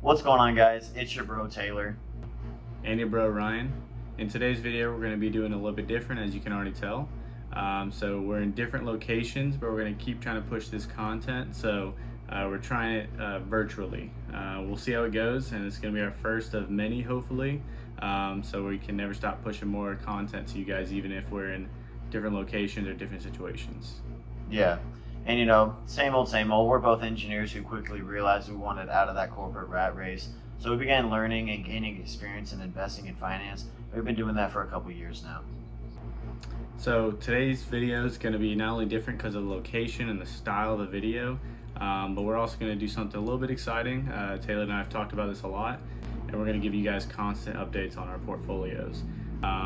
What's going on, guys? It's your bro Taylor. And your bro Ryan. In today's video, we're going to be doing a little bit different, as you can already tell. So we're in different locations, but we're going to keep trying to push this content. So we're trying it virtually. We'll see how it goes, and it's going to be our first of many, hopefully. So we can never stop pushing more content to you guys, even if we're in different locations or different situations. Yeah, and same old, same old. We're both engineers who quickly realized we wanted out of that corporate rat race. So we began learning and gaining experience in investing in finance. We've been doing that for a couple years now. So today's video is going to be not only different because of the location and the style of the video, but we're also going to do something a little bit exciting. Taylor and I have talked about this a lot, and we're going to give you guys constant updates on our portfolios.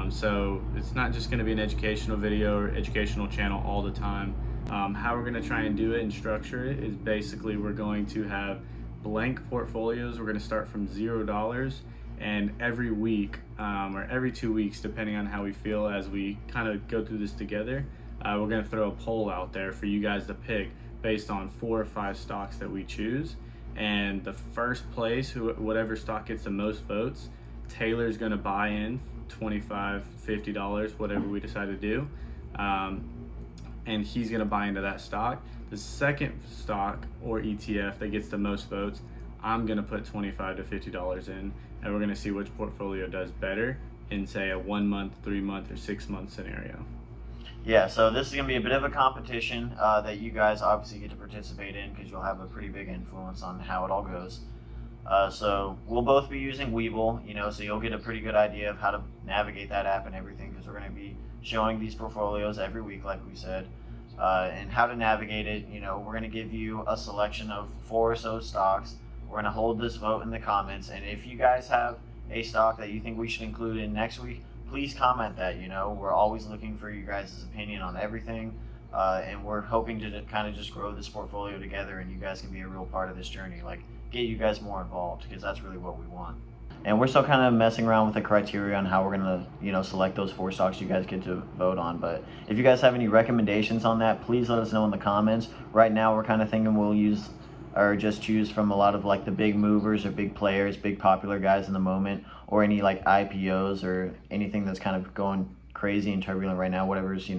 So it's not just going to be an educational video or educational channel all the time. How we're going to try and do it and structure it is basically we're going to have blank portfolios. We're going to start from $0, and every week or every 2 weeks, depending on how we feel as we kind of go through this together, we're going to throw a poll out there for you guys to pick based on 4 or 5 stocks that we choose. And the first place, whatever stock gets the most votes, Taylor's going to buy in $25, $50, whatever we decide to do. And he's going to buy into that stock. The second stock or ETF that gets the most votes, I'm going to put $25 to $50 in, and we're going to see which portfolio does better in, say, a 1 month, 3 month, or 6 month scenario. Yeah, so this is going to be a bit of a competition that you guys obviously get to participate in because you'll have a pretty big influence on how it all goes. So we'll both be using Webull, so you'll get a pretty good idea of how to navigate that app and everything, because we're going to be showing these portfolios every week, like we said, and how to navigate it. We're going to give you a selection of 4 or so stocks. We're going to hold this vote in the comments, and if you guys have a stock that you think we should include in next week, please comment that. We're always looking for you guys' opinion on everything, and we're hoping to kind of just grow this portfolio together, and you guys can be a real part of this journey, like get you guys more involved, because that's really what we want. And we're still kind of messing around with the criteria on how we're going to, select those 4 stocks you guys get to vote on. But if you guys have any recommendations on that, please let us know in the comments. Right now, we're kind of thinking we'll use or just choose from a lot of like the big movers or big players, big popular guys in the moment, or any like IPOs or anything that's kind of going crazy and turbulent right now, whatever's,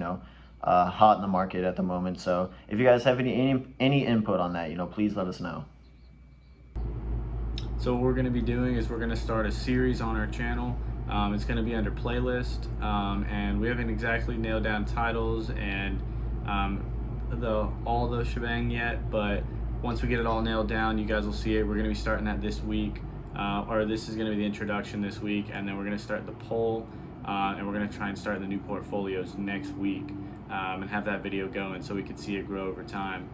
hot in the market at the moment. So if you guys have any input on that, please let us know. So what we're going to be doing is we're going to start a series on our channel. It's going to be under playlist, and we haven't exactly nailed down titles and all the shebang yet, but once we get it all nailed down, you guys will see it. We're going to be starting that this week, or this is going to be the introduction this week, and then we're going to start the poll, and we're going to try and start the new portfolios next week, and have that video going so we can see it grow over time.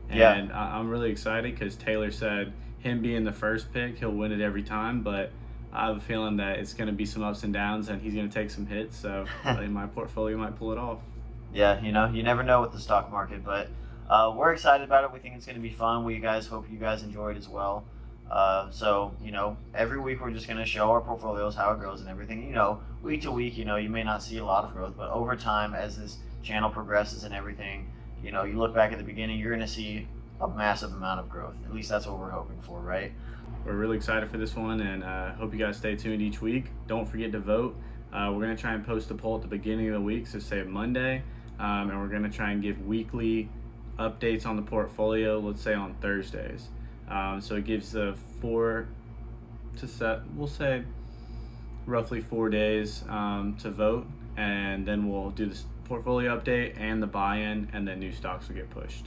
And I'm really excited because Taylor said him being the first pick, he'll win it every time, but I have a feeling that it's going to be some ups and downs, and he's going to take some hits, so my portfolio might pull it off. Yeah, you never know with the stock market, but we're excited about it. We think it's going to be fun. We guys hope you guys enjoy it as well. So every week we're just going to show our portfolios, how it grows and everything. Week to week, you may not see a lot of growth, but over time, as this channel progresses and everything, you look back at the beginning, you're going to see a massive amount of growth. At least that's what we're hoping for, right? We're really excited for this one, and hope you guys stay tuned each week. Don't forget to vote. We're going to try and post a poll at the beginning of the week, so say Monday, and we're going to try and give weekly updates on the portfolio, let's say on Thursdays. So it gives we'll say roughly 4 days to vote, and then we'll do this portfolio update and the buy-in, and then new stocks will get pushed.